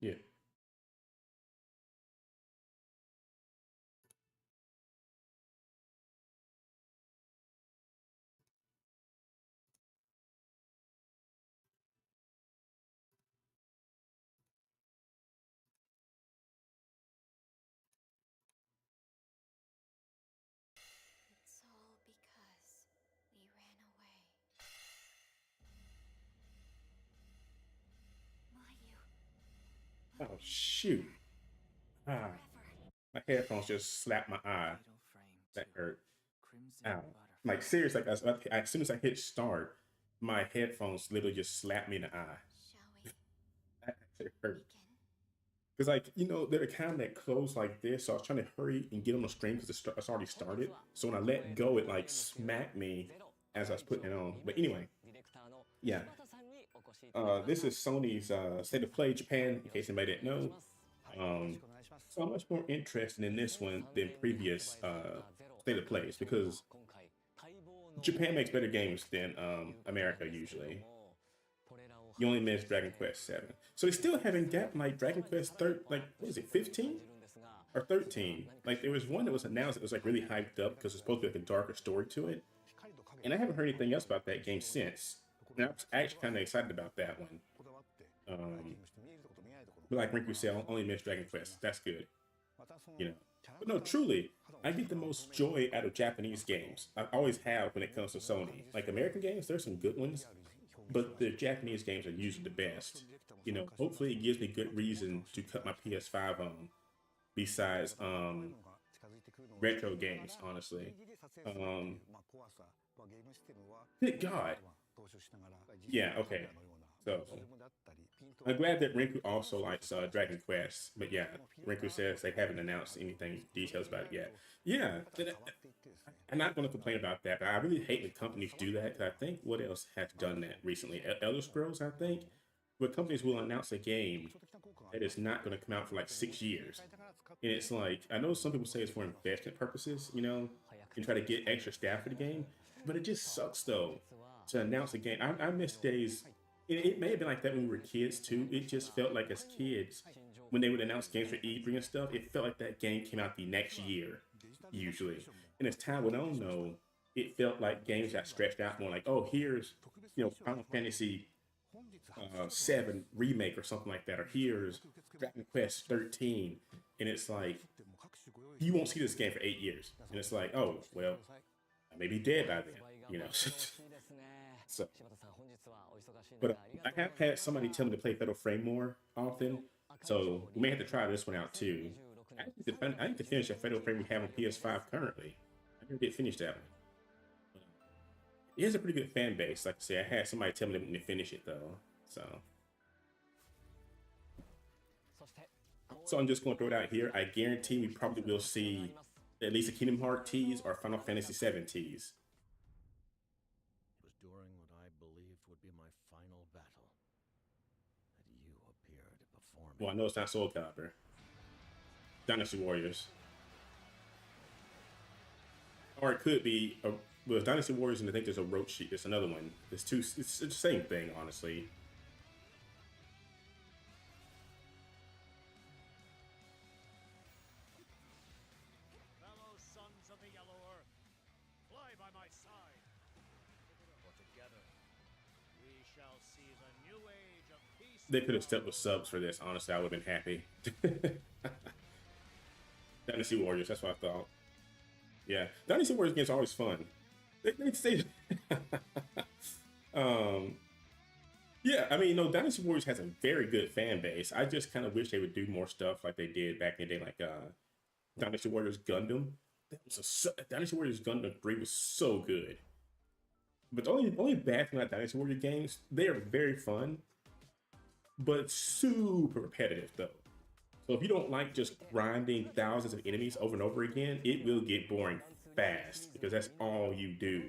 Yeah. It's all because we ran away. Mayu, Oh shoot. Ah, forever. my headphones just slapped my eye. Fatal Frame That 2. hurt. Crimson Ow. Like Butterfly. seriously, like as soon as I hit start, my headphones literally just slapped me in the eye. Shall we That actually hurt. begin? Because they're the kind that close like this, so I was trying to hurry and get on the stream because it's already started. So when I let go, it like smacked me as I was putting it on. But anyway, yeah. This is Sony's State of Play Japan, in case anybody didn't know. Um, so I'm much more interested in this one than previous State of Plays because Japan makes better games than America usually. You only missed Dragon Quest 7. So they still haven't got like Dragon Quest like what is it, 15 or 13? Like there was one that was announced that was like really hyped up because it's supposed to be like a darker story to it. And I haven't heard anything else about that game since. And I was actually kind of excited about that one. Um, but like Rinku said, I only missed Dragon Quest. That's good, you know. But no, truly, I get the most joy out of Japanese games. I always have when it comes to Sony. Like American games, there's some good ones, but the Japanese games are usually the best. Hopefully it gives me good reason to cut my PS5 on. Besides retro games, honestly. Um, good God. Yeah, okay. So I'm glad that Rinku also likes Dragon Quest, but yeah, Rinku says they haven't announced anything details about it yet. Yeah, I'm not going to complain about that, but I really hate when companies do that because I think what else has done that recently? Elder Scrolls, I think, where companies will announce a game that is not going to come out for like 6 years, and it's like I know some people say it's for investment purposes, and try to get extra staff for the game, but it just sucks though to announce a game. I miss days. It may have been like that when we were kids too. It just felt like as kids, when they would announce games for E3 and stuff, it felt like that game came out the next year, usually. And as time went on, though, it felt like games got stretched out more. Like, oh, here's Final Fantasy 7 remake or something like that, or here's Dragon Quest 13, and it's like you won't see this game for 8 years, and it's like, oh well, I may be dead by then. So, but I have had somebody tell me to play Fatal Frame more often, so we may have to try this one out too. I need to finish a Fatal Frame we have on PS5 currently. I never did finish that one. It has a pretty good fan base. Like I say, I had somebody tell me to finish it though. So I'm just going to throw it out here. I guarantee we probably will see at least a Kingdom Hearts tease or Final Fantasy 7 tease. It was during what I believed would be my final battle that you appeared before Well, I me. know it's not Soul Calibur. Dynasty Warriors. Or it could be well, Dynasty Warriors, and I think there's a Roach. It's another one. It's two. It's the same thing, honestly. Fellow sons of the Yellow Earth, fly by my side. For together, we shall see the new age of peace. They could have stepped with subs for this. Honestly, I would have been happy. Dynasty Warriors. That's what I thought. Yeah, Dynasty Warriors games are always fun. They say, um, yeah. I mean, no, Dynasty Warriors has a very good fan base. I just kind of wish they would do more stuff like they did back in the day, like Dynasty Warriors Gundam. Dynasty Warriors Gundam 3 was so good. But the only bad thing about Dynasty Warrior games, they are very fun, but super repetitive though. So if you don't like just grinding thousands of enemies over and over again, it will get boring fast because that's all you do.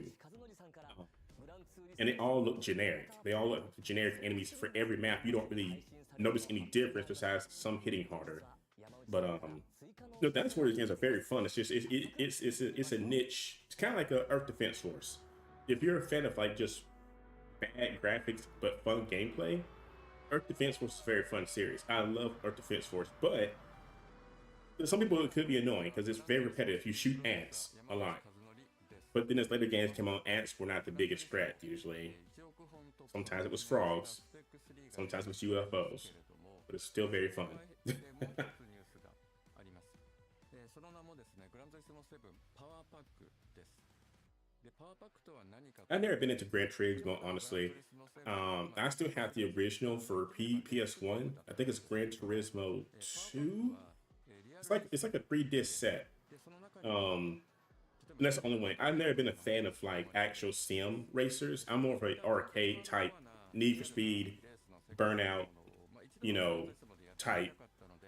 And they all look generic. They all look generic enemies for every map. You don't really notice any difference besides some hitting harder. But that's where these games are very fun. It's just it's a niche. It's kind of like a Earth Defense Force. If you're a fan of like just bad graphics but fun gameplay, Earth Defense Force is a very fun series. I love Earth Defense Force, but some people it could be annoying because it's very repetitive. You shoot ants a lot. But then as later games came on, ants were not the biggest threat usually. Sometimes it was frogs, sometimes it was UFOs, but it's still very fun. I've never been into Gran Turismo, honestly. I still have the original for PS1. I think it's Gran Turismo 2. It's like a 3-disc set. And that's the only one. I've never been a fan of like actual sim racers. I'm more of an arcade type, Need for Speed, Burnout, type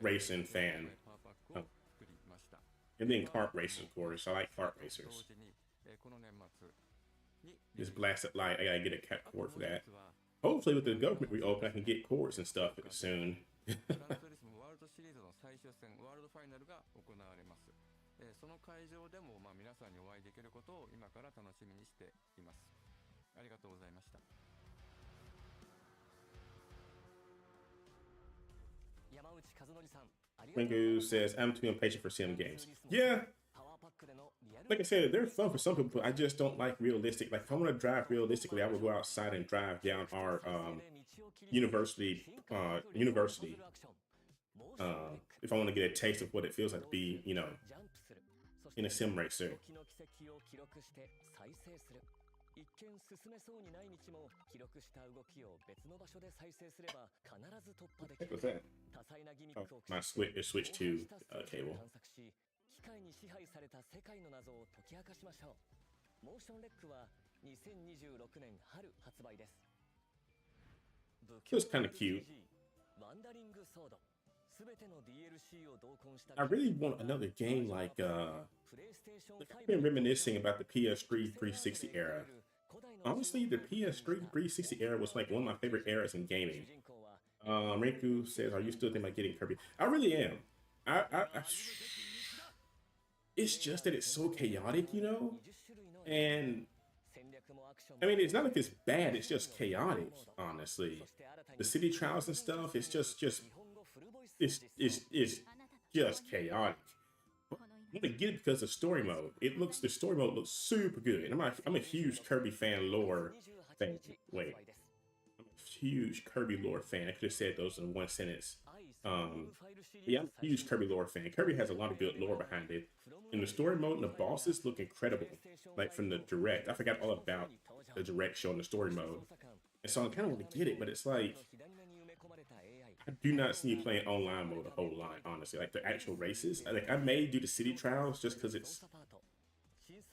racing fan. Oh. And then kart racers, of course. I like kart racers. This blasted light, I gotta get a cat cord for that. Hopefully with the government reopen, I can get cords and stuff soon. Ringu says, I'm too impatient for sim games. Yeah. Like I said, they're fun for some people, but I just don't like realistic. Like, if I want to drive realistically, I would go outside and drive down our university. If I want to get a taste of what it feels like to be, in a sim racer. What was that? Oh, my switch to cable. It was kind of cute. I really want another game like I've been reminiscing about the PS3 360 era. Honestly, the PS3 360 era was like one of my favorite eras in gaming. Rinku says, "Are you still thinking about getting Kirby?" I really am. It's just that it's so chaotic, and I mean, it's not like it's bad. It's just chaotic, honestly. The city trials and stuff. It's just it's just chaotic. I want to get it because of story mode. The story mode looks super good. And I'm a huge Kirby fan lore fan. Wait, I'm a huge Kirby lore fan. I could have said those in one sentence. Yeah, I'm a huge Kirby lore fan. Kirby has a lot of good lore behind it. And the story mode and the bosses look incredible. Like from the direct, I forgot all about the direct showing the story mode. And so I kind of want to get it, but it's like I do not see you playing online mode a whole lot, honestly. Like the actual races, I may do the city trials just because it's.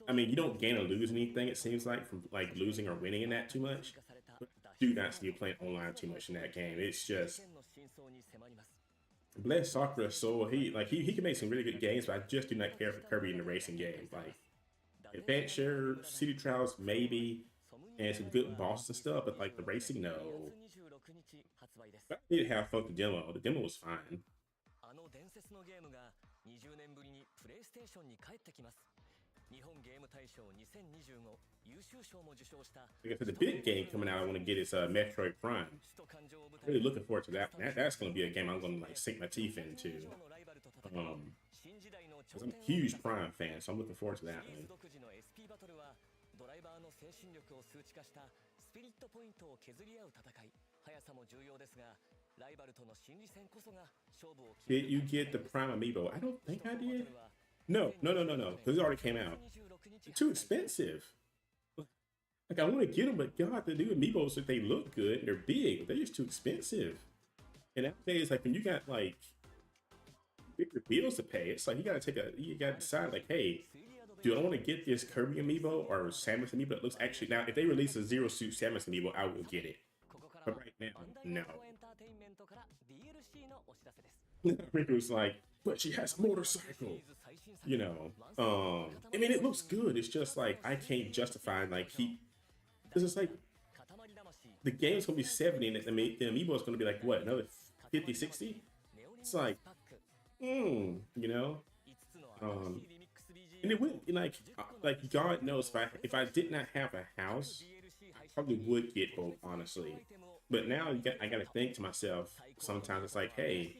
I mean, you don't gain or lose anything. It seems like from like losing or winning in that too much. But I do not see you playing online too much in that game. It's just. Bless Sakura Soul. He can make some really good games, but I just do not care for Kirby in the racing game. Like adventure, city trials, maybe, and some good bosses and stuff. But like the racing, no. But I did have fun with the demo. The demo was fine. Like I said, the big game coming out I want to get is Metroid Prime. Really looking forward to that. That's going to be a game I'm going to like sink my teeth into. Because I'm a huge Prime fan, so I'm looking forward to that one. Did you get the Prime Amiibo? I don't think I did. No. Because it already came out. They're too expensive. Like I want to get them, but God, the new Amiibos, if they look good, they're big. They're just too expensive. And nowadays, like when you got like bigger bills to pay, it's like you gotta decide like, hey, do I want to get this Kirby Amiibo or Samus Amiibo that looks actually now? If they release a Zero Suit Samus Amiibo, I will get it. But right now, no. Rick was like, but she has a motorcycle. I mean, it looks good. It's just like I can't justify like because it's like the game's gonna be 70 and the Amiibo is gonna be like what, another 50, 60? It's like, and it would like God knows if I did not have a house, I probably would get both, honestly. But now I gotta think to myself, sometimes it's like, hey,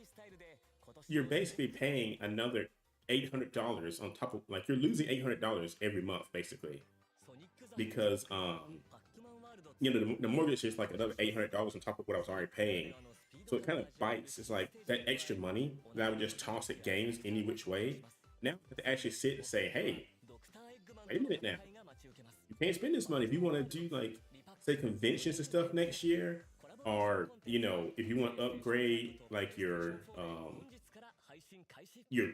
you're basically paying another $800 on top of, like, you're losing $800 every month basically, because the mortgage is like another $800 on top of what I was already paying. So it kind of bites. It's like that extra money that I would just toss at games any which way. Now I have to actually sit and say, hey, wait a minute now. You can't spend this money if you want to do, like, say, conventions and stuff next year, or if you want to upgrade like your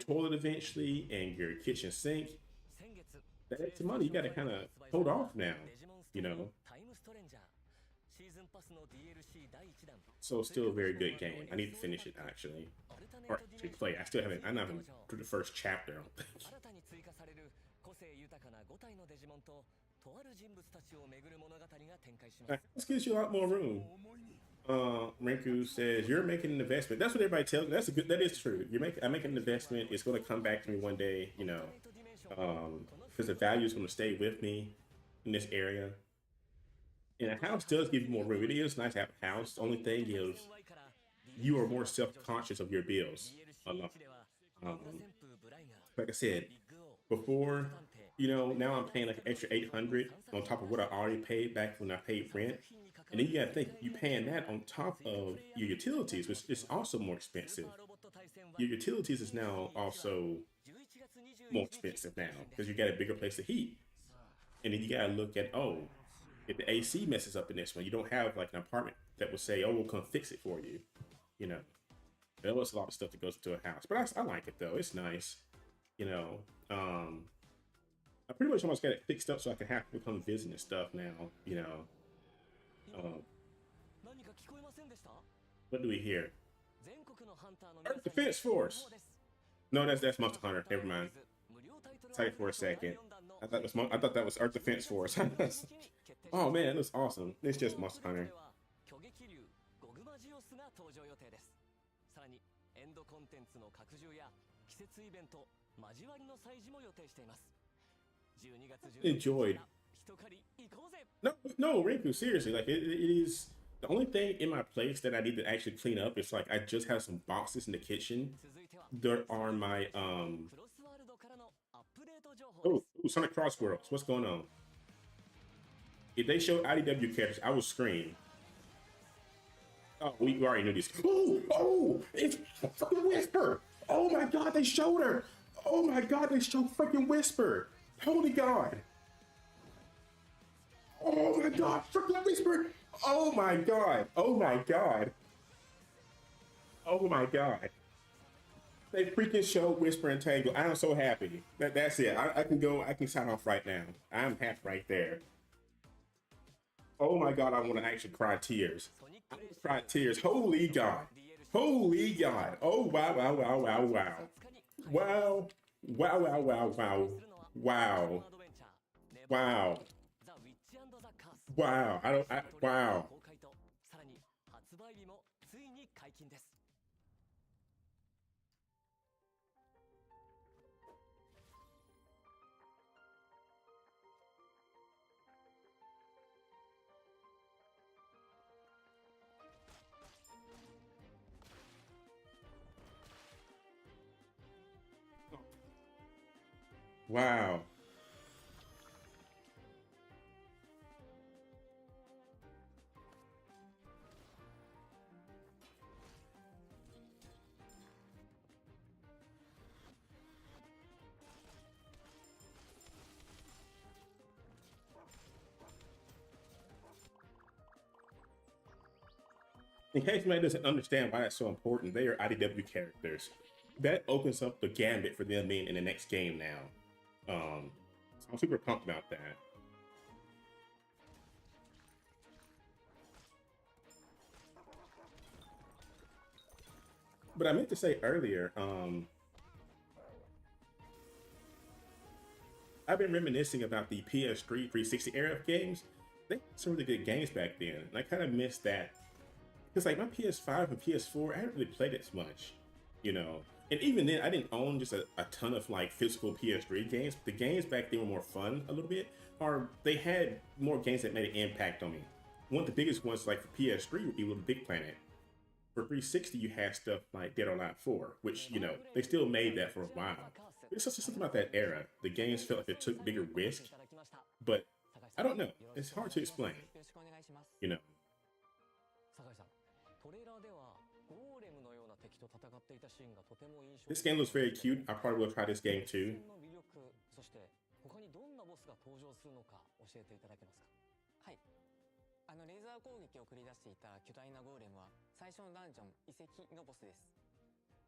toilet eventually and your kitchen sink. That extra money you got to kind of hold off now, you know. So still a very good game. I need to finish it actually, or actually play it. I'm not even through the first chapter, I don't think. This gives you a lot more room. Rinku says you're making an investment. That's what everybody tells me. That is true. I'm making an investment. It's going to come back to me one day, because the value is going to stay with me in this area. And a house does give you more room. It is nice to have a house. The only thing is you are more self-conscious of your bills. Like I said before, now I'm paying like an extra 800 on top of what I already paid back when I paid rent. And then you gotta think, you're paying that on top of your utilities, which is also more expensive. Your utilities is now also more expensive now because you got a bigger place to heat. And then you gotta look at, if the AC messes up in this one, you don't have like an apartment that will say, we'll come fix it for you. There was a lot of stuff that goes into a house, but I like it though. It's nice. I pretty much almost got it fixed up so I can have people come visit and stuff now. What do we hear? Earth Defense Force. No, that's Monster Hunter. Never mind. Tight for a second. I thought that was Earth Defense Force. Oh man, it looks awesome. It's just Monster Hunter. Enjoyed. No, Rinku, seriously, like it is the only thing in my place that I need to actually clean up. It's like I just have some boxes in the kitchen. There are my Sonic Cross Worlds. What's going on? If they show IDW characters, I will scream. Oh, we already knew this. It's fucking Whisper. Oh my god, they showed her. Oh my god, they showed freaking Whisper. Holy god. Oh my god, freaking Whisper. Oh my god. Oh my god. Oh my god. They freaking showed Whisper and Tangle. I am so happy. That's it. I can sign off right now. I'm happy right there. Oh my god, I want to actually cry tears. I want to cry tears. Holy god. Holy god. Oh wow, wow, wow, wow, wow. Wow. Wow, wow, wow, wow. Wow. Wow. Wow. Wow. Wow. In case somebody doesn't understand why that's so important, they are IDW characters. That opens up the gambit for them being in the next game now. So I'm super pumped about that. But I meant to say earlier, I've been reminiscing about the PS3 360 era of games. They had some really good games back then, and I kind of missed that. Because like my PS5 and PS4, I haven't really played it as much, And even then, I didn't own just a ton of like physical PS3 games. The games back then were more fun a little bit, or they had more games that made an impact on me. one of the biggest ones, like for PS3, would be Little Big Planet. For 360, you had stuff like Dead or Alive 4, which, you know, they still made that for a while. It's just something about that era. The games felt like they took bigger risk, but I don't know. It's hard to explain, you know. This game looks very cute. I probably will try this game too. レーザー攻撃を繰り出していた巨大なゴーレムは最初のダンジョン遺跡のボスです。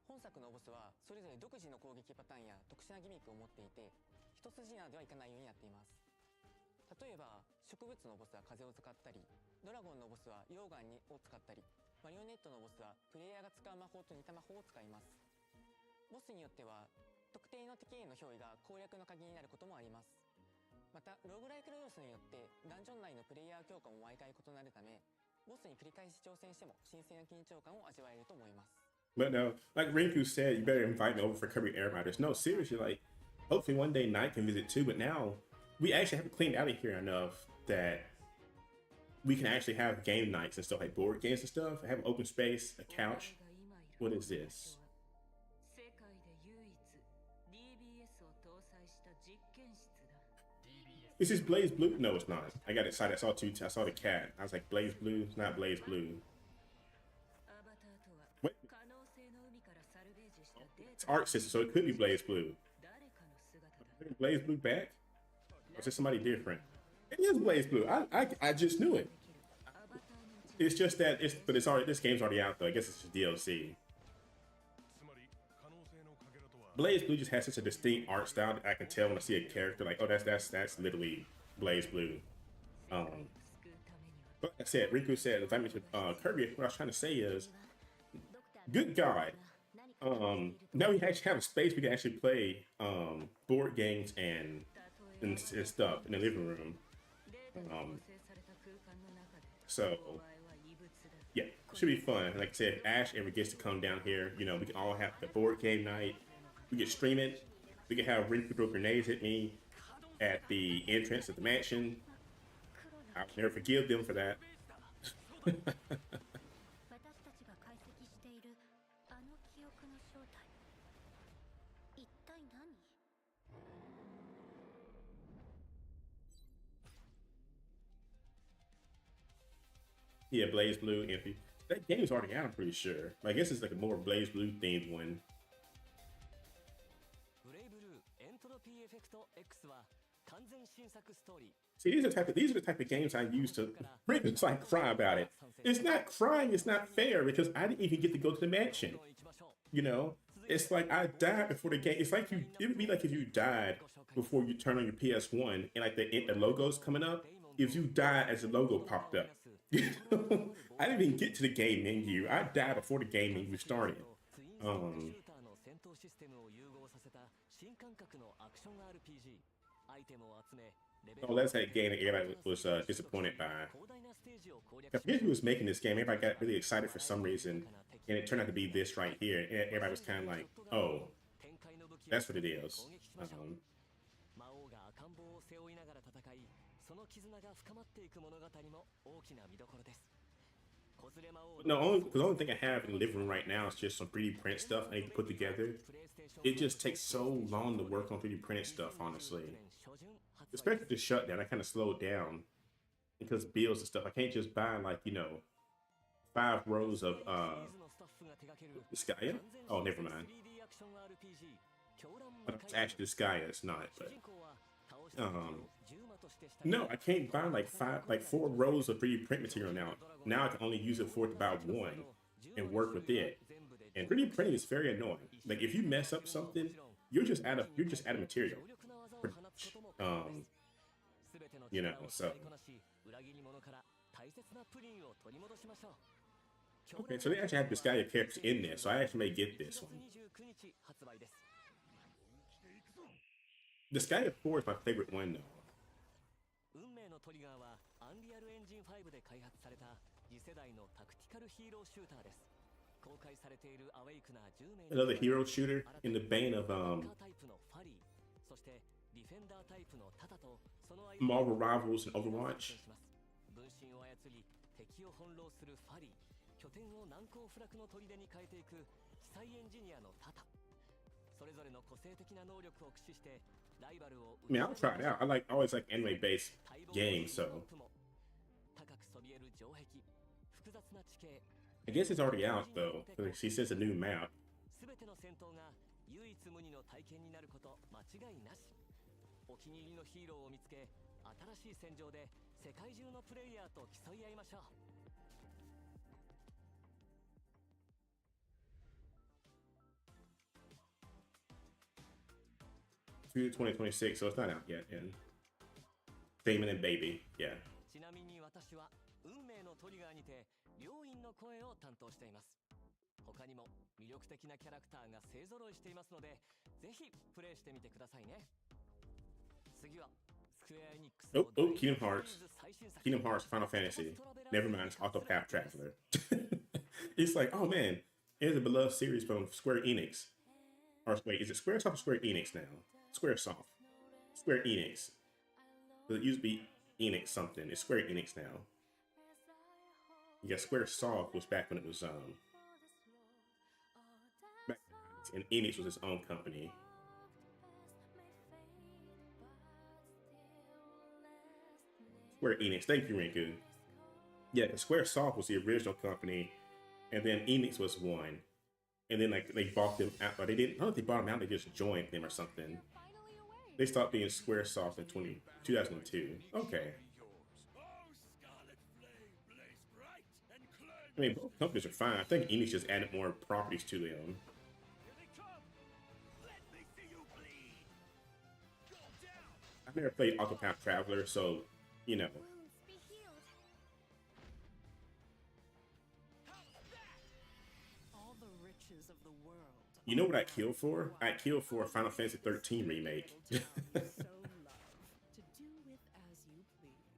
本作のボスはそれぞれ独自の攻撃パターンや特殊なギミックを持っていて、一筋縄ではいかないようになっています。例えば植物のボスは風を使ったり、ドラゴンのボスは溶岩を使ったり、マリオネットのボスはプレイヤーが使う魔法と似た魔法を使います。ボスによっては特定の敵への憑依が攻略の鍵になることもあります。またローグライクの要素によってダンジョン内のプレイヤー強化も毎回異なるため、ボスに繰り返し挑戦しても新鮮な緊張感を味わえると思います。But no, like Rinku said, you better invite me over for Kirby Air Riders. No, seriously, like, hopefully one day Knight can visit too, but now we actually have it cleaned out of here enough that we can actually have game nights and stuff, like board games and stuff. I have an open space, a couch. What is this? Is this Blaze Blue? No, it's not. I got excited. I saw the cat. I was like, Blaze Blue? It's not Blaze Blue. What? It's Art System, so it could be Blaze Blue. Blaze Blue back? Or is it somebody different? It is Blaze Blue. I just knew it. It's just that it's already, this game's already out though. I guess it's just DLC. Blaze Blue just has such a distinct art style that I can tell when I see a character like, oh, that's literally Blaze Blue. But like I said, Riku said, if I mentioned Kirby, what I was trying to say is, good God. Now we actually have a space we can actually play board games and stuff in the living room. So yeah, should be fun. Like I said, if Ash ever gets to come down here, you know, we can all have the board game night. We can stream it. We can have Rinku throw grenades at me at the entrance of the mansion. I'll never forgive them for that. Yeah, Blaze Blue, Empty. That game's already out, I'm pretty sure. I guess it's like a more Blaze Blue themed one. See, these are the type of games I use to it's like cry about it. It's not crying, it's not fair because I didn't even get to go to the mansion. You know? It's like I died before the game. It's like it would be like if you died before you turn on your PS1 and like the logo's coming up. If you died as the logo popped up. You know? I didn't even get to the game menu. I died before the game menu started. Oh, that's that game that everybody was disappointed by. I forget who was making this game. Everybody got really excited for some reason, and it turned out to be this right here. And everybody was kind of like, "Oh, that's what it is." No, the only thing I have in the living room right now is just some 3D print stuff I need to put together. It just takes so long to work on 3D printed stuff, honestly. Especially the shutdown, I kind of slowed down because bills and stuff. I can't just buy like, you know, 5 rows of Disgaea. Oh, never mind. It's actually Disgaea, it's not, but no, I can't buy like 4 rows of 3D print material now. Now I can only use it for about 1 and work with it. And 3D printing is very annoying. Like if you mess up something, you're just out of material. You know, so okay, so they actually have Disgaea characters in there, so I actually may get this one. Disgaea 4 is my favorite one though. Another hero shooter in the vein of Marvel Rivals and Overwatch. 分身を操り敵を翻弄するファリー、拠点を難攻不落の砦に変えていく奇才エンジニアのタタ、それぞれの個性的な能力を駆使してライバルを I mean, I'll try it out. always like anime-based games, so 高くそびえる城壁、複雑な地形、 I guess it's already out though. She says a new map. すべての戦闘が唯一無二の体験になること間違いなし。お気に入りのヒーローを見つけ、新しい戦場で世界中のプレイヤーと競い合いましょう。To 2026, so it's not out yet. And Damon and Baby, yeah. ちなみに私は運命のトリガーにて両院の声を担当しています。他にも魅力的なキャラクターが勢ぞろいしていますので、ぜひプレイしてみてくださいね。次はスクエアエニックスの Kingdom Hearts. Kingdom Hearts Final Fantasy. Never mind, it's Octopath Traveler. It's like, oh man, it's a beloved series from Square Enix. Or wait, is it Squaresoft or Square Enix now? Squaresoft. Square Enix. It used to be Enix something. It's Square Enix now. Yeah, Squaresoft was back when it was back, and Enix was its own company. Square Enix. Thank you, Rinku. Yeah, Squaresoft was the original company, and then Enix was one. And then like they bought them out, but they didn't. I don't know if they bought them out. They just joined them or something. They stopped being SquareSoft in 2002. Okay. I mean, both companies are fine. I think Enix just added more properties to them. I've never played Octopath Traveler, so you know. Wounds be healed. All the riches of the world. You know what I killed for? I killed for a Final Fantasy 13 remake. So love to do with as you please.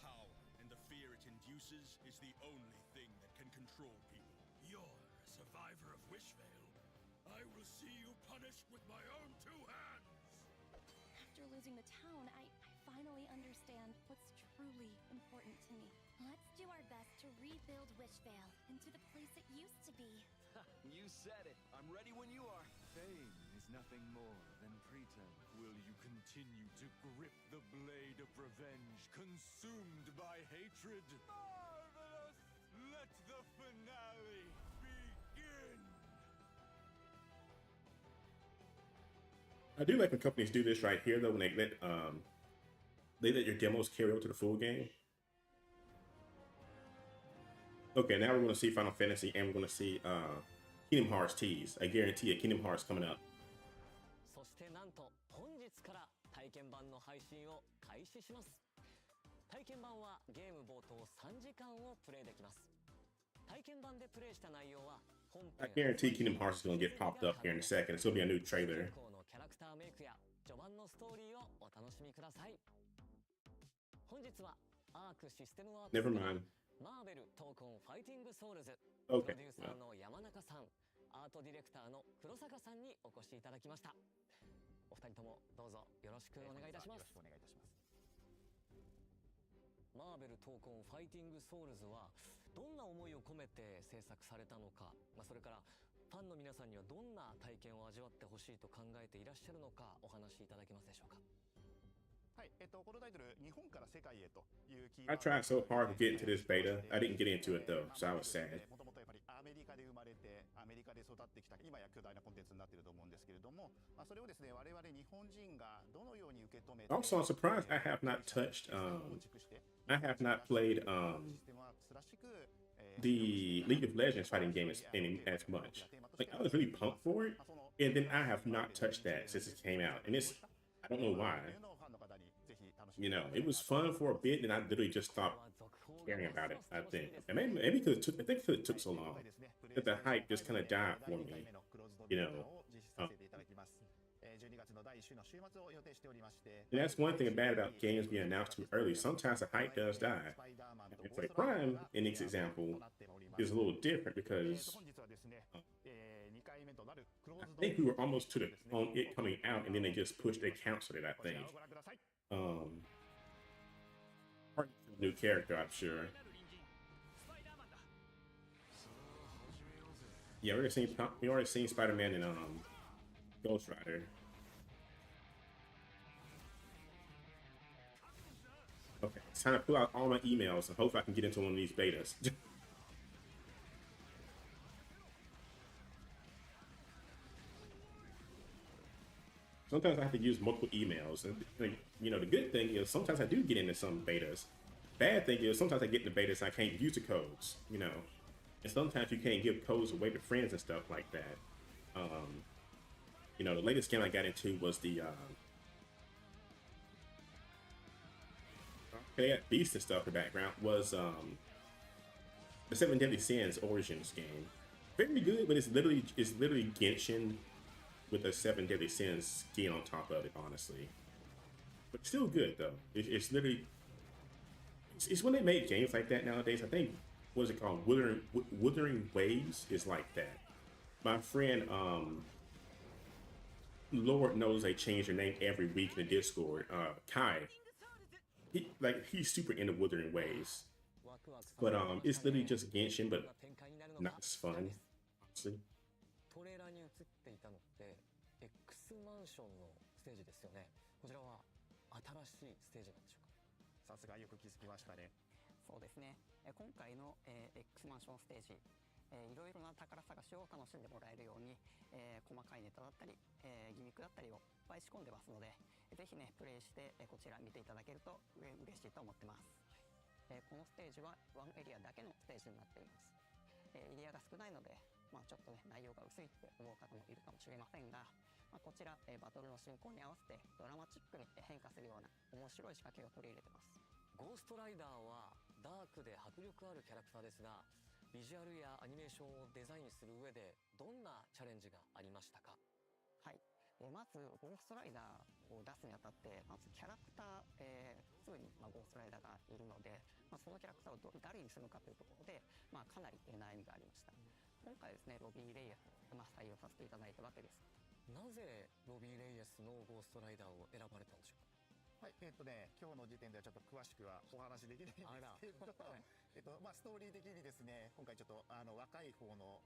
Power and the fear it induces is the only thing that can control people. You're a survivor of Wishvale. I will see you punished with my own two hands. After losing the town, I finally understand what's truly important to me. Let's do our best to rebuild Wishvale into the place it used to be. You said it. I'm ready when you are. Fame is nothing more than pretense. Will you continue to grip the blade of revenge, consumed by hatred? Marvelous! Let the finale begin! I do like when companies do this right here, though, when they let your demos carry over to the full game. Okay, now we're going to see Final Fantasy, and we're going to see Kingdom Hearts tease. I guarantee a Kingdom Hearts coming up. そしてなんと本日から体験版の配信を開始します。体験版はゲーム冒頭3時間をプレイできます。体験版でプレイした内容は本編 I guarantee Kingdom Hearts is going to get popped up here in a second. It's going to be a new trailer. のキャラクターメイクや序盤のストーリーをお楽しみください。本日はアークシステムワーク Never mind. マーベル闘魂ファイティングソウルズ、 Okay. プロデューサーの山中さん、アートディレクターの黒坂さんにお越しいただきました。お二人ともどうぞよろしくお願いいたします。マーベル闘魂ファイティングソウルズはどんな思いを込めて制作されたのか、それからファンの皆さんにはどんな体験を味わってほしいと考えていらっしゃるのかお話しいただけますでしょうか。はい、このタイトル、日本から世界へというキー I ワード tried so hard to get into this beta. I didn't get into it though, so I was sad. もともとやっぱりアメリカで生まれて、アメリカで育ってきた、今や巨大なコンテンツになっていると思うんですけれども、それをですね、我々日本人がどのように受け止めて、Also, I'm surprised I have not touched, I have not played the League of Legends fighting game as much. Like, I was really pumped for it, and then I have not touched that since it came out, and it's, I don't know why. You know, it was fun for a bit, and I literally just stopped caring about it. I think, and maybe because it took, I think because it took so long that the hype just kind of died for me. You know, and that's one thing bad about games being announced too early. Sometimes the hype does die. And for the Prime, in this example, is a little different because I think we were almost on it coming out, and then they just pushed, they canceled it, I think. Or a new character, I'm sure. Yeah, we already seen Spider-Man and Ghost Rider. Okay, it's time to pull out all my emails and hope I can get into one of these betas. Sometimes I have to use multiple emails, and like, you know, the good thing is sometimes I do get into some betas. Bad thing is sometimes I get into betas and I can't use the codes, you know, and sometimes you can't give codes away to friends and stuff like that. You know, the latest game I got into was the they had Beast and stuff in the background was the Seven Deadly Sins Origins game. Very good, but it's literally Genshin with a Seven Deadly Sins skin on top of it, honestly. But still good though. It's literally it's when they make games like that nowadays. I think what is it called? Wuthering Waves is like that. My friend, Lord knows they change their name every week in the Discord. Kai, he's super into Wuthering Waves, but it's literally just Genshin, but not as fun, honestly. トレーラーに映っていたのって X マンションのステージですよね。こちらは新しいステージなんでしょうか。さすがよく気づきましたね。そうですね。今回の X マンションステージ、いろいろな宝探しを楽しんでもらえるように、細かいネタだったり、ギミックだったりをいっぱい仕込んでますので、ぜひねプレイして、こちら見ていただけると嬉しいと思ってます。このステージはワンエリアだけのステージになっています。エリアが少ないので、ちょっとね内容が薄いって思う方もいるかもしれませんが、こちら、バトルの進行に合わせてドラマチックに変化するような面白い仕掛けを取り入れてます。ゴーストライダーはダークで迫力あるキャラクターですが、ビジュアルやアニメーションをデザインする上でどんなチャレンジがありましたか？はい、まずゴーストライダーを出すにあたってまずキャラクター、すぐに、ゴーストライダーがいるので、そのキャラクターを誰にするのかというところで、かなり悩みがありました。今回ですねロビー・レイエス、採用させていただいたわけです。なぜロビー・レイエスのゴーストライダーを選ばれたんでしょうか？はい、今日の時点ではちょっと詳しくはお話できないんですけど、ストーリー的にですね、今回ちょっと若い方の、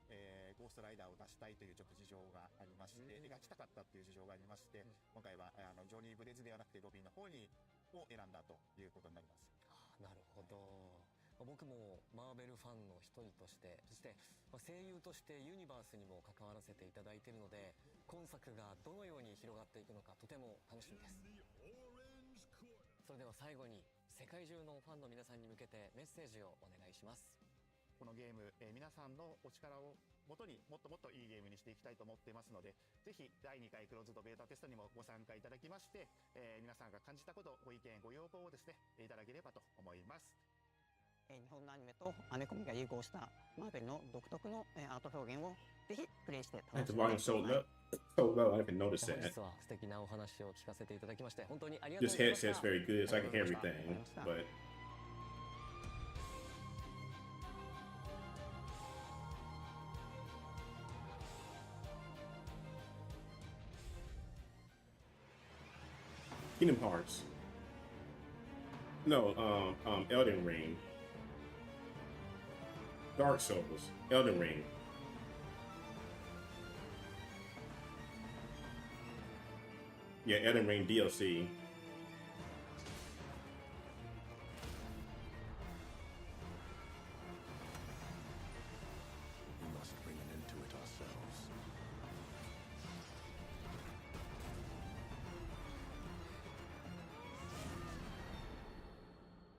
ゴーストライダーを出したいというちょっと事情がありまして、描きたかったっていう事情がありまして、今回はジョニー・ブレズではなくてロビーの方を選んだということになります。なるほど。僕もマーベルファンの一人として、そして声優としてユニバースにも関わらせていただいているので、今作がどのように広がっていくのかとても楽しみです。それでは最後に世界中のファンの皆さんに向けてメッセージをお願いします。このゲーム、皆さんのお力をもとにもっともっといいゲームにしていきたいと思っていますので、ぜひ第2回クローズドベータテストにもご参加いただきまして、皆さんが感じたこと、ご意見ご要望をですねいただければと思います。日本のアニメとアメコミが融合したマーベルの独特のアート表現をぜひプレイして楽しんでください。So low, I didn't notice that. 本日は素敵なお話を聞かせていただきまして本当にありがとうご This ざいました。 headset's very good, so I can hear everything. But Kingdom Hearts. No, Elden Ring. Dark Souls. Elden Ring. Yeah, Elden Ring DLC. We must bring an end to it ourselves.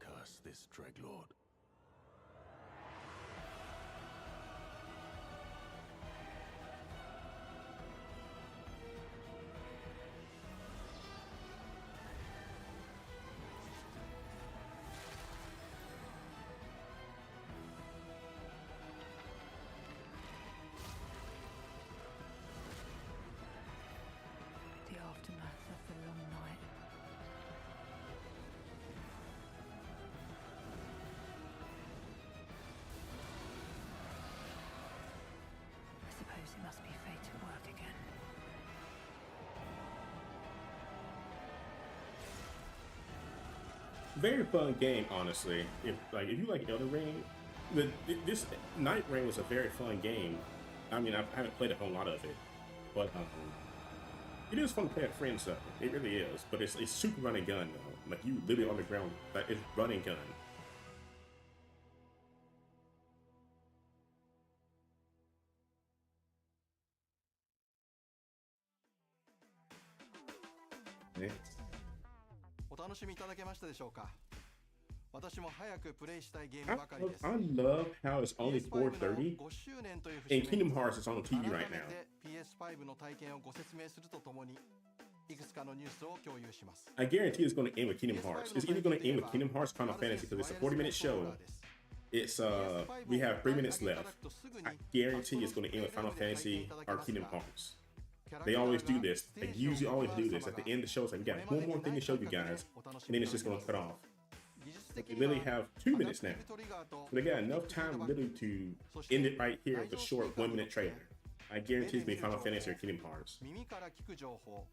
Curse this Dreadlord. The aftermath of the long night. Very fun game, honestly. If you like Elden Ring, this Night Ring was a very fun game. I mean, I haven't played a whole lot of it, but it is fun to play with friends though. It really is. But it's super run and gun though. Like you literally on the ground, like it's run and gun. Yeah. お楽しみいただけましたでしょうか。私も早くプレイしたいゲームばかりです。I love how it's only 4:30 and Kingdom Hearts is on the TV right now. PS5 の体験をご説明するとともに、いくつかのニュースを共有します。I guarantee it's going to end with Kingdom Hearts. It's either going to end with Kingdom Hearts Final Fantasy because it's a 40-minute show. It's we have 3 minutes left. I guarantee it's going to end with Final Fantasy or Kingdom Hearts. They always do this. They usually always do this. At the end of the show, it's like, we got one more thing to show you guys, and then it's just going to cut off. But they literally have 2 minutes now. So they got enough time literally to end it right here with a short 1-minute trailer. I guarantee it's going to be Final Fantasy or Kingdom Hearts. 耳から聞く情報、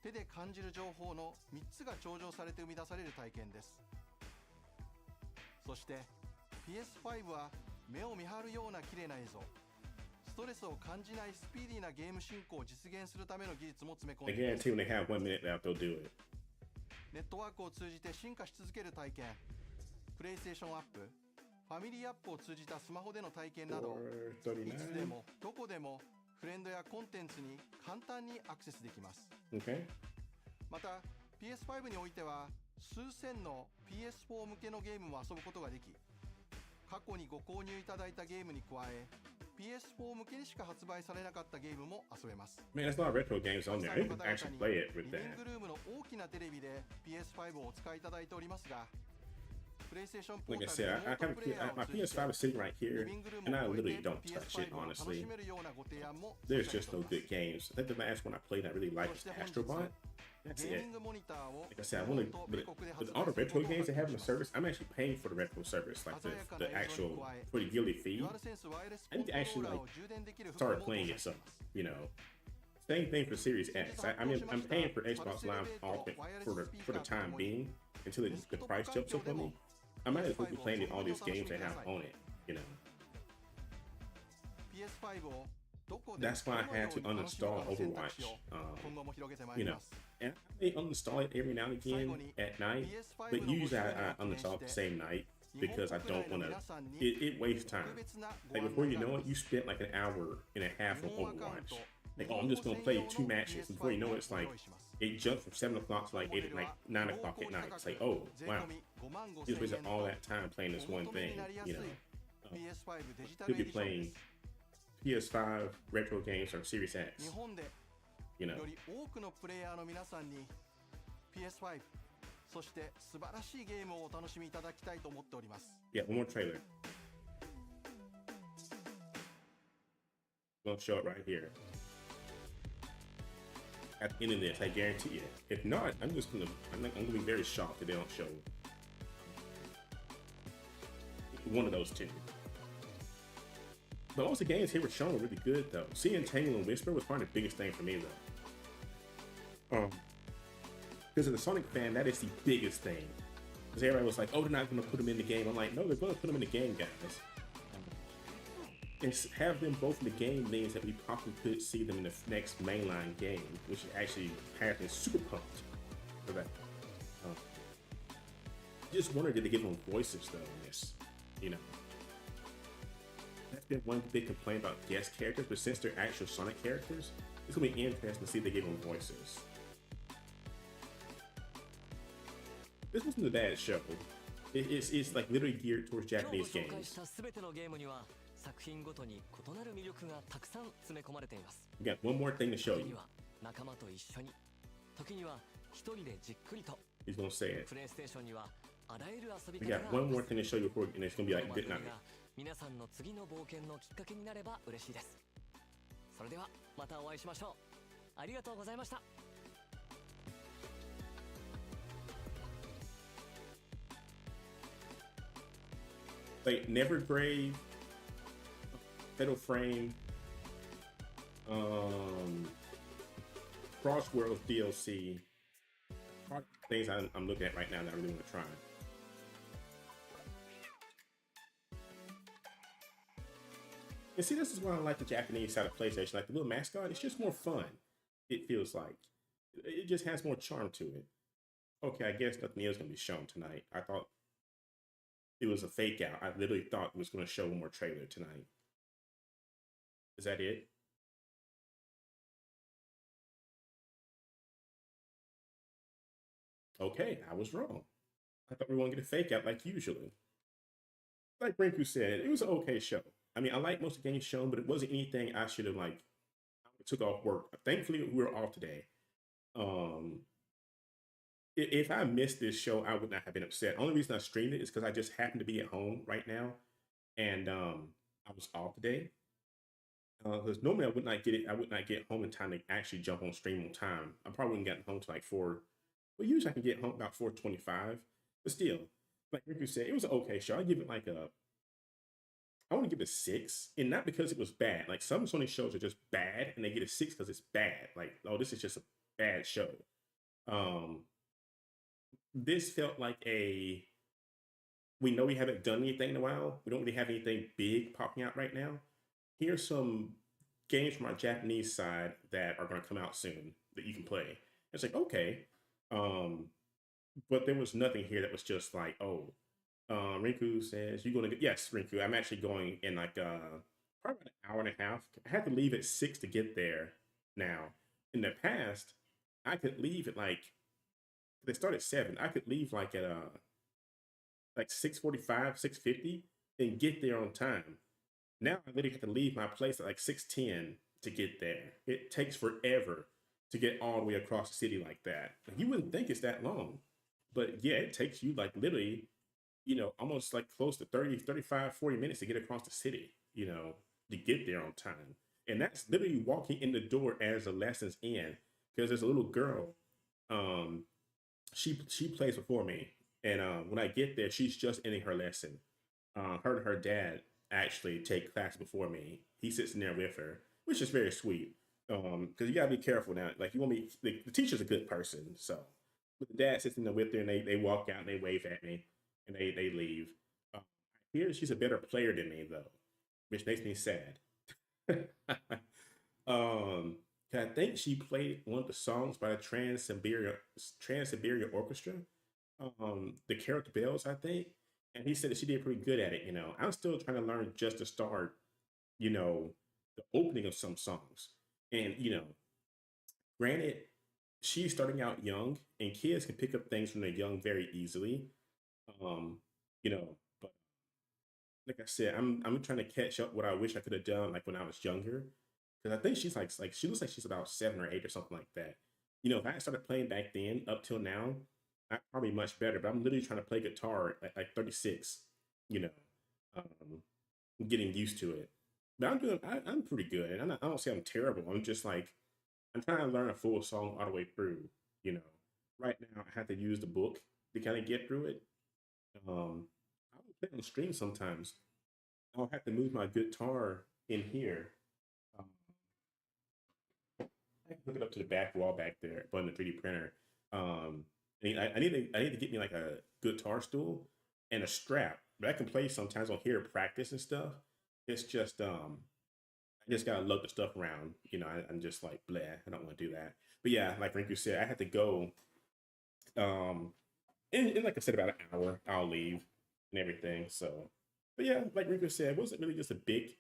手で感じる情報の3つが調整されて生み出される体験です。そして PS5 は目を見張るような綺麗な映像、ストレスを感じないスピーディーなゲーム進行を実現するための技術も詰め込んでいます。 I guarantee when they have 1 minute left, they'll do it. ネットワークを通じて進化し続ける体験、プレイステーションアップ、ファミリーアップを通じたスマホでの体験など、いつでもどこでもフレンドやコンテンツに簡単にアクセスできます。Okay. また PS5 においては数千の PS4 向けのゲームも遊ぶことができ、過去にご購入いただいたゲームに加え PS4 向けにしか発売されなかったゲームも遊べます。 Man, there's a lot of retro games on there. I can actually play it with リ that. ビングルームの大きなテレビで PS5 をお使いいただいておりますが、プレイステーションポー Like I タル said, で I have my PS5 is sitting right here, リビングルー and I ムを超え literally て don't touch it, PS5 を楽 honestly. しめるようなご提案も There's just no good games. I think the last one I played I really liked was Astrobot. That's ゲー it. ミングモニターを Like I said, I want to, with all the retro games they have in the service, I'm actually paying for the retro service, like the actual pretty yearly fee. I need to actually like start playing it some, you know. Same thing for Series X. I mean, I'm paying for Xbox Live Ultimate for the time being until the price jumps up on me. I might as well be playing all these games they have on it, you know. That's why I had to uninstall Overwatch, you know. And I may uninstall it every now and again at night, but usually I uninstall it the same night because I don't want to, it wastes time. Like before you know it, you spent like an hour and a half on Overwatch. Like, oh, I'm just going to play 2 matches. And before you know it, it's like, it jumped from 7 o'clock to like 9 o'clock at night. It's like, oh, wow. You just wasted all that time playing this one thing, you know. Could be playing PS5 retro games or Series X, you know. より多くのプレイヤーの皆さんに PS5 そして素晴らしいゲームをお楽しみいただきたいと思っております。 Yeah, one more trailer. Gonna show it right here. At the end of this, I guarantee it. If not, I'm gonna be very shocked if they don't show one of those two. But most of the games here were shown really good though. Seeing Tangle and Whisper was probably the biggest thing for me though. Because as a Sonic fan, that is the biggest thing. Because everybody was like, oh, they're not going to put them in the game. I'm like, no, they're going to put them in the game, guys. And have them both in the game means that we probably could see them in the next mainline game, which is actually apparently super pumped for that. Just wondered, did they give them voices though in this? You know, that's been one big complaint about guest characters, but since they're actual Sonic characters, it's gonna be interesting to see if they give them voices. This wasn't a bad show. It's like literally geared towards Japanese games. 作品ごとに異なる魅力がたくさん詰め込まれています。We got one more thing to show you. 仲間と一緒に、時には一人でじっくりと。 He's gonna say it. プレイステーションにはあらゆる遊び We 方 got が one more thing to show you before, and it's gonna be like good night. 皆さんの次の冒険のきっかけになれば嬉しいです。それではまたお会いしましょう。ありがとうございました。Like Nevergrave, Fatal Frame, Crossworlds DLC, things I'm looking at right now that I really want to try. And see, this is why I like the Japanese side of PlayStation. Like the little mascot, it's just more fun. It feels like it just has more charm to it. Okay, I guess nothing else gonna be shown tonight. I thought it was a fake out. I literally thought it was gonna show one more trailer tonight. Is that it? Okay, I was wrong. I thought we were gonna get a fake out like usually. Like Rinku said, it was an okay show. I mean, I like most of the games shown, but it wasn't anything I should have like took off work. Thankfully, we were off today. Um, if I missed this show, I would not have been upset. Only reason I streamed it is because I just happened to be at home right now, and I was off today. Because normally I would not get it. I would not get home in time to actually jump on stream on time. I probably wouldn't get home to like 4. Well, usually I can get home about 4:25. But still, like Riku said, it was an okay show. I give it like a. I want to give it a 6, and not because it was bad. Like some Sony shows are just bad, and they get a 6 because it's bad. Like, oh, this is just a bad show. Um, this felt like a. We know we haven't done anything in a while. We don't really have anything big popping out right now. Here's some games from our Japanese side that are going to come out soon that you can play. It's like, okay. But there was nothing here that was just like, oh, Rinku says you're going to, yes, Rinku, I'm actually going in like probably an hour and a half. I had to leave at 6 to get there now. In the past, I could leave at like, they start at 7. I could leave like at like 6:45, 6:50 and get there on time. Now I literally have to leave my place at like 6:10 to get there. It takes forever to get all the way across the city like that. Like, you wouldn't think it's that long, but yeah, it takes you like literally, almost like close to 30, 35, 40 minutes to get across the city, to get there on time. And that's literally walking in the door as the lessons end. Because there's a little girl, um, she plays before me. And when I get there, she's just ending her lesson. Her and her dad actually take class before me. He sits in there with her, which is very sweet. Because you gotta be careful now. Like you want me, the teacher's a good person, so but the dad sits in there with her, and they walk out and they wave at me, and they leave. I hear she's a better player than me though, which makes me sad. um, 'Cause I think she played one of the songs by the Trans Siberia Orchestra. The Character Bells, I think, and he said that she did pretty good at it. I'm still trying to learn just to start, the opening of some songs, and granted, she's starting out young, and kids can pick up things when they're young very easily. Um, but like I said, I'm trying to catch up what I wish I could have done like when I was younger, because I think she's like she looks like she's about 7 or 8 or something like that. If I had started playing back then up till now, I'm probably much better. But I'm literally trying to play guitar at like 36. You know, um, getting used to it. But I'm pretty good, and I don't say I'm terrible. I'm just like I'm trying to learn a full song all the way through. You know, right now I have to use the book to kind of get through it. I will play on stream sometimes. I'll have to move my guitar in here. Um, I can hook it up to the back wall back there, but in the 3D printer. I need to get me like a guitar stool and a strap. But I can play sometimes on here practice and stuff. It's just I just gotta lug the stuff around. I'm just like blah. I don't want to do that. But yeah, like Rinku said, I had to go. Um, in like I said, about an hour, I'll leave and everything. So, but yeah, like Rinku said, it wasn't really just a big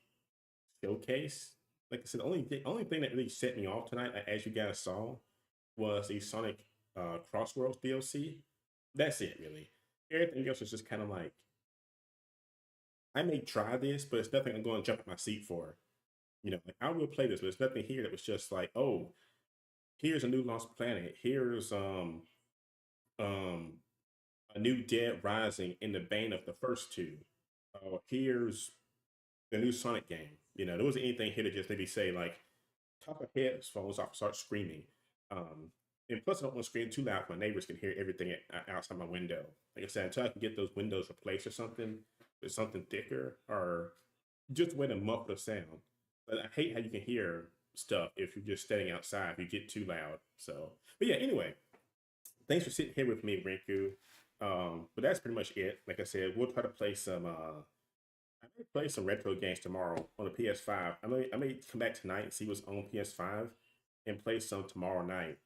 showcase. Like I said, the only thing that really set me off tonight, like, as you guys saw, was the Sonic Crossworlds DLC. That's it, really. Everything else is just kind of like I may try this, but it's nothing I'm going to jump at my seat for. Like I will play this, but there's nothing here that was just like, oh, here's a new Lost Planet. Here's um a new Dead Rising in the vein of the first two. Here's the new Sonic game. There wasn't anything here to just maybe say like top of headphones off, start screaming. Um, and plus, I don't want to scream too loud. My neighbors can hear everything outside my window. Like I said, until I can get those windows replaced or something with something thicker or just a way to muffle the sound. But I hate how you can hear stuff if you're just standing outside if you get too loud. So, but yeah, anyway, thanks for sitting here with me, Rinku. But that's pretty much it. Like I said, we'll try to play some I may play some retro games tomorrow on the PS5. I may come back tonight and see what's on PS5 and play some tomorrow night.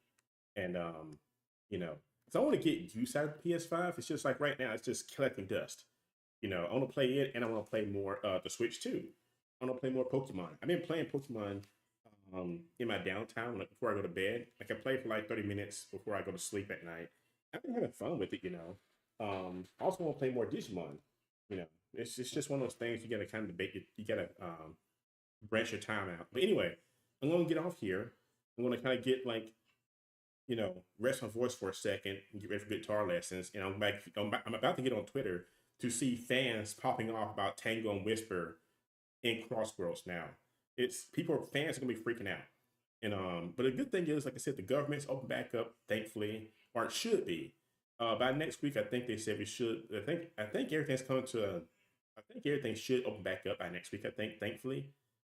And you know, because I want to get use out of the PS5. It's just like right now, it's just collecting dust. I want to play it, and I want to play more the Switch too. I want to play more Pokemon. I've been playing Pokemon in my downtime, like before I go to bed. Like I play for like 30 minutes before I go to sleep at night. I've been having fun with it. I also want to play more Digimon. It's just one of those things you gotta kind of debate. You gotta branch your time out. But anyway, I'm gonna get off here. I'm gonna kind of get like rest my voice for a second and get ready for guitar lessons. And I'm back. I'm about to get on Twitter to see fans popping off about Tango and Whisper in Crossworlds now. Fans are gonna be freaking out. And but the good thing is, like I said, the government's open back up, thankfully, or it should be. By next week, I think they said we should. I think everything's coming to. I think everything should open back up by next week. I think, thankfully.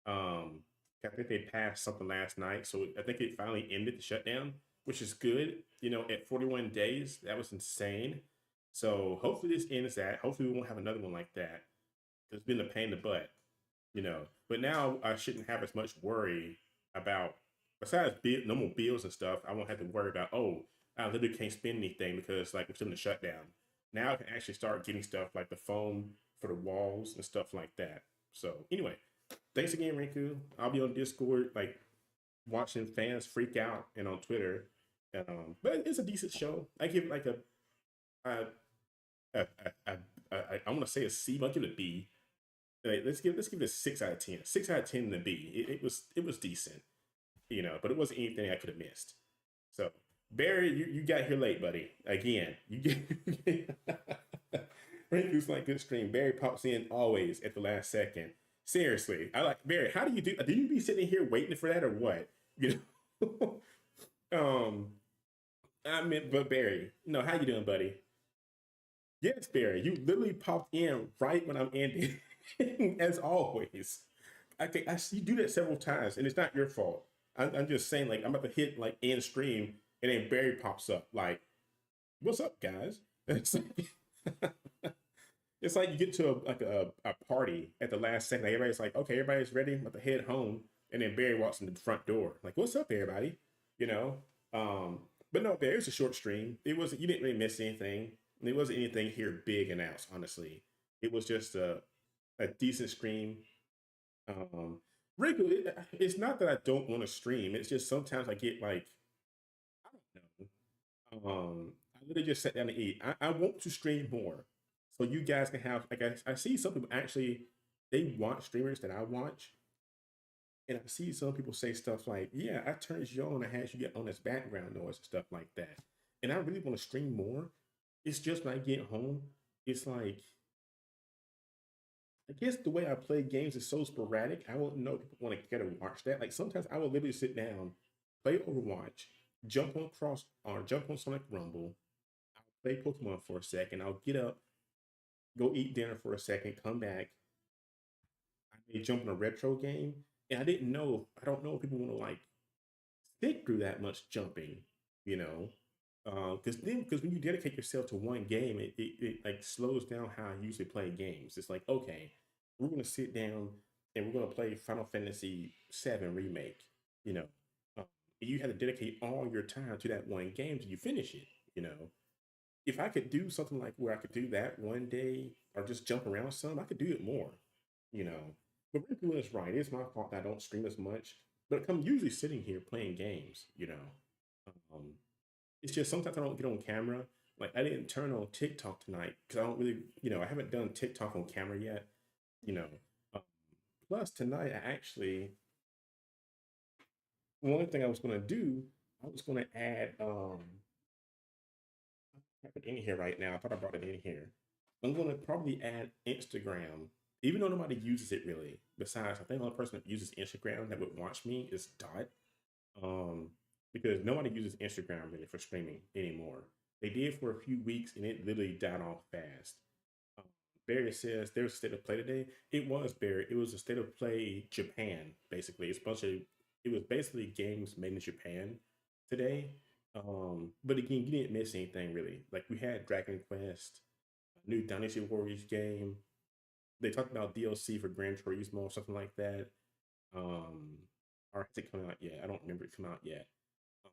Um, I think they passed something last night, so I think it finally ended the shutdown, which is good. At 41 days, that was insane. So hopefully this ends that. Hopefully we won't have another one like that. It's been a pain in the butt. But now I shouldn't have as much worry about, besides normal bills and stuff. I won't have to worry about, oh, I literally can't spend anything because like we're still in the shutdown. Now I can actually start getting stuff like the foam for the walls and stuff like that. So anyway, thanks again, Rinku. I'll be on Discord, like watching fans freak out, and on Twitter. But it's a decent show. I give it like a, a, a, I want to say a C, but I'll give it a B. Let's give it a 6 out of 10. 6 out of 10 in the B. It was decent, but it wasn't anything I could have missed. So Barry, you got here late, buddy. Again, you get Rinku's like good stream. Barry pops in always at the last second. Seriously, I like Barry. How do you do? Do you be sitting here waiting for that or what? um, but Barry, no, how you doing, buddy? Yes, Barry, you literally popped in right when I'm ending, as always. I think I see you do that several times, and it's not your fault. I'm just saying, like, I'm about to hit like end stream, and then Barry pops up, like, "What's up, guys?" It's like, it's like you get to a party at the last second. Like, everybody's like, "Okay, everybody's ready. I'm about to head home," and then Barry walks in the front door, like, "What's up, everybody?" You know. But no, Barry, it was a short stream. It wasn't. You didn't really miss anything. There wasn't anything here big announced. Honestly, it was just a decent stream. Regularly, it's not that I don't want to stream. It's just sometimes I get like, I don't know. I literally just sat down to eat. I want to stream more, so you guys can have like I see some people actually they watch streamers that I watch, and I see some people say stuff like, "Yeah, I turned you on. I had you get on this background noise and stuff like that." And I really want to stream more. It's just when I get home, it's like I guess the way I play games is so sporadic. I won't know if people want to get to watch that. Like sometimes I will literally sit down, play Overwatch, jump on Sonic Rumble, I'll play Pokemon for a second, I'll get up, go eat dinner for a second, come back, I may jump in a retro game. And I don't know if people want to like sit through that much jumping, you know. Because when you dedicate yourself to one game, it like slows down how I usually play games. It's like, okay, we're gonna sit down and we're gonna play Final Fantasy VII Remake. You know, uh, you have to dedicate all your time to that one game till you finish it. You know, if I could do something like where I could do that one day or just jump around some, I could do it more. You know, but Riku is right. It's my fault that I don't stream as much, but I'm usually sitting here playing games. Um, it's just sometimes I don't get on camera. Like I didn't turn on TikTok tonight because I don't really, I haven't done TikTok on camera yet. You know. Um, Plus tonight I actually one thing I was gonna do, I was gonna add I have it in here right now. I thought I brought it in here. I'm gonna probably add Instagram, even though nobody uses it really. Besides, I think the only person that uses Instagram that would watch me is Dot. Um, because nobody uses Instagram really for streaming anymore. They did for a few weeks and it literally died off fast. Um, Barry says there's a state of play today. It was Barry. It was a state of play Japan, basically. It was basically games made in Japan today. But again, you didn't miss anything really. Like we had Dragon Quest, a new Dynasty Warriors game, they talked about DLC for Gran Turismo or something like that. Or has it come out yet? I don't remember it come out yet. Um,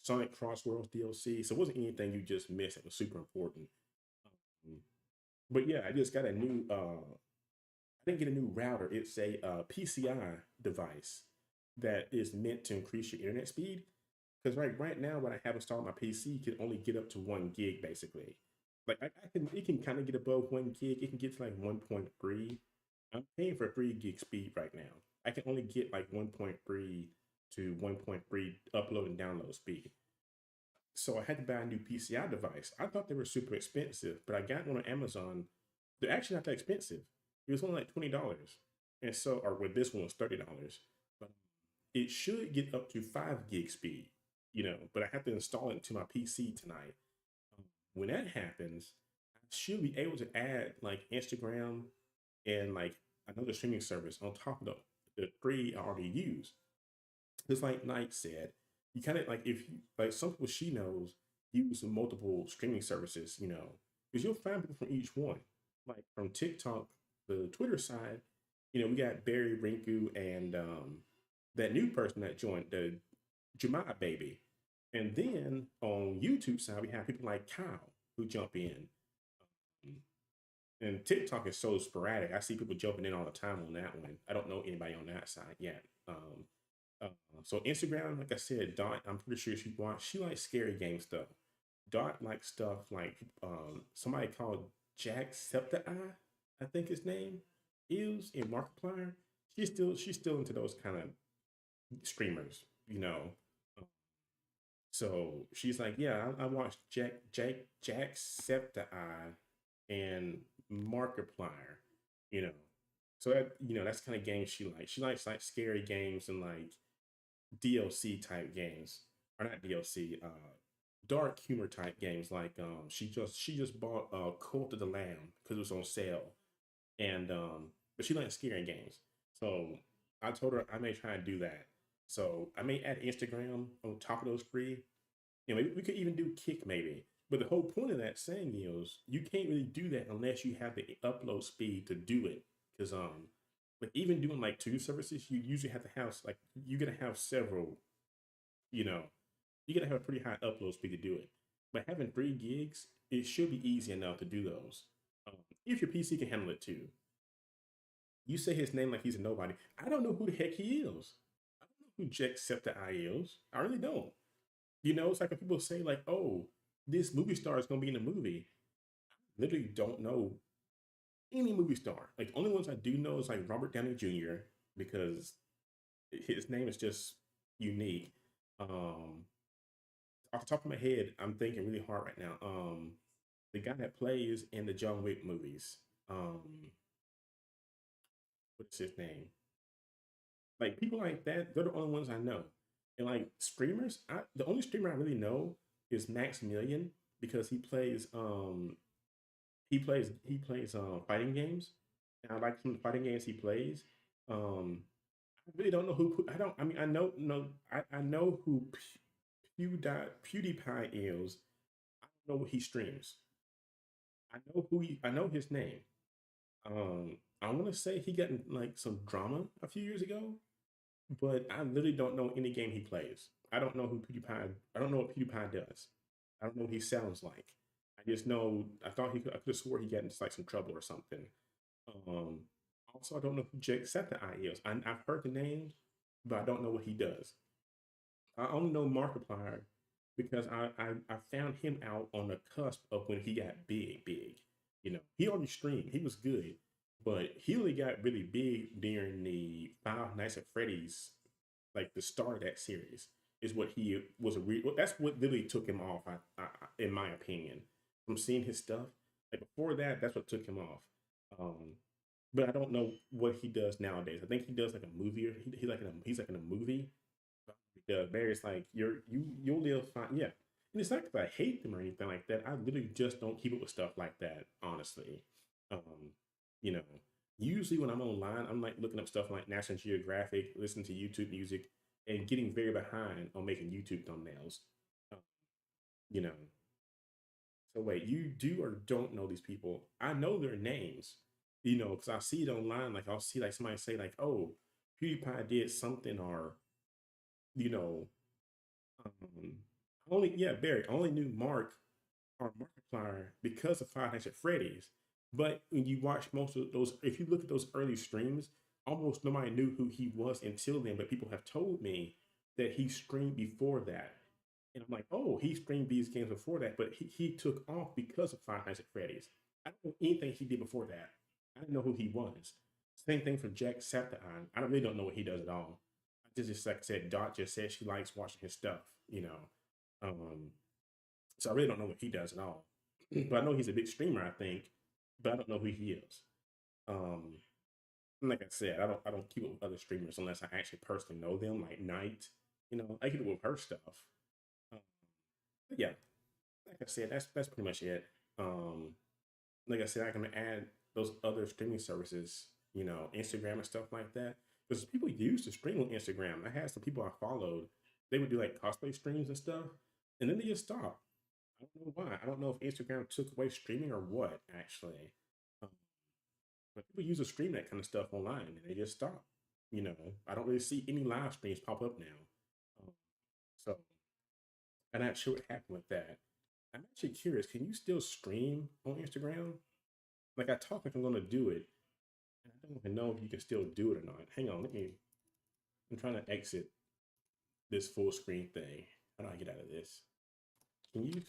Sonic Crossworlds DLC. So it wasn't anything you just missed that was super important. Um, but yeah, I just got a new I didn't get a new router. It's a PCI device that is meant to increase your internet speed. Because right now, what I have installed on my PC can only get up to 1 gig basically. Like I can it can kind of get above 1 gig. It can get to like 1.3. I'm paying for 3 gig speed right now. I can only get like 1.3 to 1.3 upload and download speed. So I had to buy a new PCI device. I thought they were super expensive, but I got one on Amazon. They're actually not that expensive. It was only like $20. And so, or with this one was $30. But it should get up to 5 gig speed, but I have to install it to my PC tonight. When that happens, I should be able to add like Instagram and like another streaming service on top of the three I already use. Just like Knight said, you kind of like if you like some people she knows use multiple streaming services, because you'll find people from each one. Like from TikTok, the Twitter side, we got Barry Rinku and that new person that joined, the Jemai baby. And then on YouTube side, we have people like Kyle who jump in. And TikTok is so sporadic. I see people jumping in all the time on that one. I don't know anybody on that side yet. Uh, so Instagram, like I said, Dot, I'm pretty sure she likes scary game stuff. Dot likes stuff like somebody called Jacksepticeye, I think his name is in Markiplier. She's still into those kind of streamers. So she's like, yeah, I watched Jacksepticeye and Markiplier, you know. So that's kind of games she likes. She likes like scary games and like DLC type games, or not DLC, dark humor type games. Like she just bought Cult of the Lamb because it was on sale, and but she likes scary games. So I told her I may try and do that. So I may add Instagram on top of those three. Maybe we could even do Kick maybe. But the whole point of that saying is you can't really do that unless you have the upload speed to do it. Because like even doing like two services, you usually have to have like you're gonna have several, you know, you're gonna have a pretty high upload speed to do it. But having 3 gigs, it should be easy enough to do those. If your PC can handle it too. You say his name like he's a nobody. I don't know who the heck he is. I don't know who Jacksepticeye is. I really don't. It's like when people say like, "Oh, this movie star is gonna be in a movie." I literally don't know any movie star. Like the only ones I do know is like Robert Downey Jr. because his name is just unique. Off the top of my head, I'm thinking really hard right now. The guy that plays in the John Wick movies. What's his name? Like people like that, they're the only ones I know. And like streamers, the only streamer I really know is Maximilian because he plays fighting games. And I like some of the fighting games he plays. I really don't know who I don't I mean I know no I know who PewDiePie is. I don't know what he streams. I know his name. I want to say he got in like some drama a few years ago, but I literally don't know any game he plays. I don't know who PewDiePie. I don't know what PewDiePie does. I don't know what he sounds like. I just know I could have swore he got into like some trouble or something. Um, Also, I don't know who Jake Septai is. I've heard the name, but I don't know what he does. I only know Markiplier because I found him out on the cusp of when he got big, big. He already streamed. He was good, but he only got really big during the Five Nights at Freddy's, like the start of that series. Is what he was that's what literally took him off. In my opinion, from seeing his stuff. Like before that, that's what took him off. Um, but I don't know what he does nowadays. I think he does like a movie, or he's like in a movie. Barry's like you'll live fine, yeah. And it's not because I hate them or anything like that. I literally just don't keep up with stuff like that, honestly. Um, you know, Usually when I'm online, I'm like looking up stuff like National Geographic, listening to YouTube music, and getting very behind on making YouTube thumbnails. Um, you know, so wait, you do or don't know these people? I know their names you know, because I see it online. Like I'll see like somebody say like, "Oh, PewDiePie did something," or you know, um, only yeah, Barry I only knew Mark or Markiplier because of Five Nights at Freddy's. But when you watch most of those, if you look at those early streams, almost nobody knew who he was until then. But people have told me that he streamed before that. And I'm like, oh, he streamed these games before that, but he took off because of Five Nights at Freddy's. I don't know anything he did before that. I didn't know who he was. Same thing for Jacksepticeye. I really don't know what he does at all. I just like I said, Dot just said she likes watching his stuff, you know. So I really don't know what he does at all. But I know he's a big streamer, I think, but I don't know who he is. Like I said, I don't keep up with other streamers unless I actually personally know them, like Night. You know, I keep up with her stuff. Um, but yeah, like I said, that's pretty much it. Like I said, I can add those other streaming services, you know, Instagram and stuff like that. Because people used to stream on Instagram. I had some people I followed, they would do like cosplay streams and stuff, and then they just stopped. I don't know why. I don't know if Instagram took away streaming or what, actually. Um, but people used to stream that kind of stuff online and they just stop. You know, I don't really see any live streams pop up now. Um, so I'm not sure what happened with that. I'm actually curious. Can you still stream on Instagram? Like I talk like I'm gonna do it, and I don't even know if you can still do it or not. Hang on, let me. I'm trying to exit this full screen thing. How do I get out of this? Can you?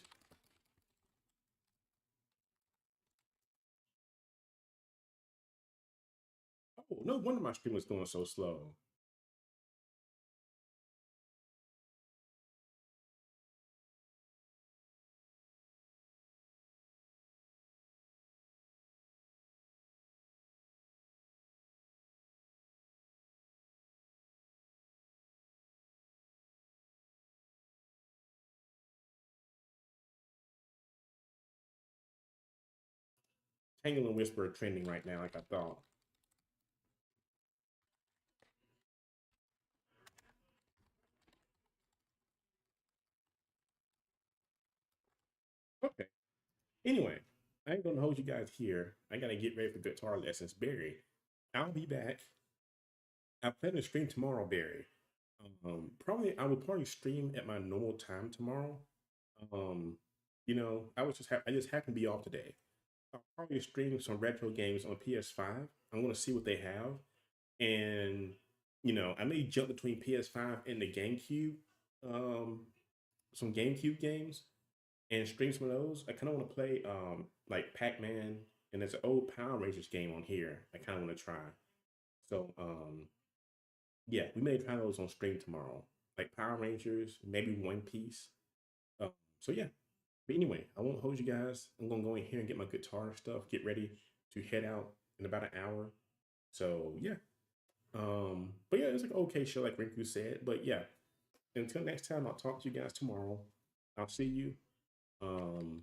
Oh, no wonder my stream was going so slow. Tangle and Whisper are trending right now, like I thought. Okay. Anyway, I ain't gonna hold you guys here. I gotta get ready for guitar lessons. Barry, I'll be back. I plan to stream tomorrow, Barry. I will probably stream at my normal time tomorrow. Um, you know, I just happen to be off today. I'll probably stream some retro games on PS5. I'm gonna see what they have, and you know, I may jump between PS5 and the GameCube. Um, some GameCube games and stream some of those. I kind of want to play like Pac-Man, and there's an old Power Rangers game on here. I kind of want to try. So yeah, we may try those on stream tomorrow, like Power Rangers, maybe One Piece. So yeah. But anyway, I won't hold you guys. I'm gonna go in here and get my guitar and stuff, get ready to head out in about an hour. So yeah. But yeah, it's like an okay show, like Rinku said. But yeah, until next time, I'll talk to you guys tomorrow. I'll see you. Um,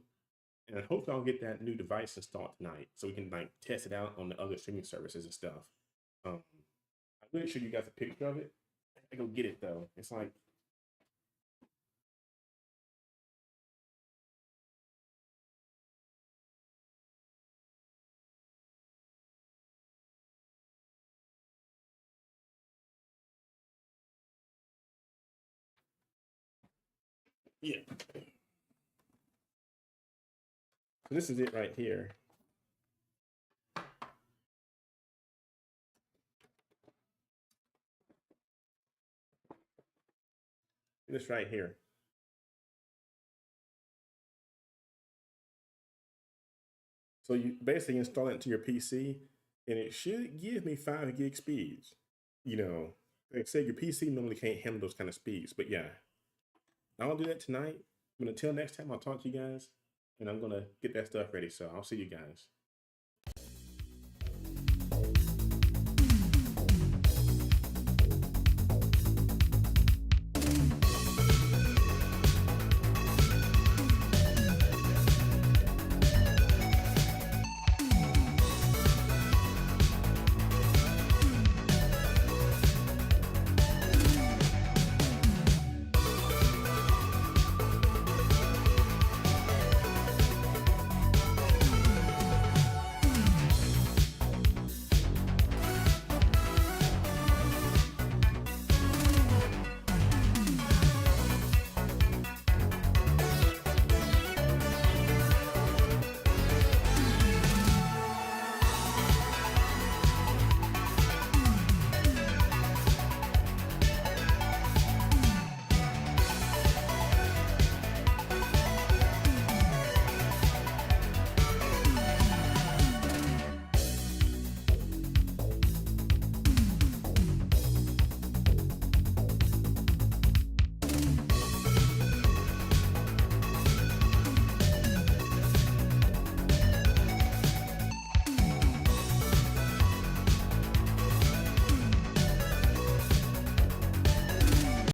and hopefully I'll get that new device installed tonight so we can like test it out on the other streaming services and stuff. Um, I'm gonna show you guys a picture of it. I go get it though. It's like yeah. So this is it right here. This right here. So you basically install it into your PC, and it should give me 5 gig speeds. You know, like I said, your PC normally can't handle those kind of speeds, but yeah, I'll do that tonight. But until next time, I'll talk to you guys, and I'm gonna get that stuff ready. So I'll see you guys.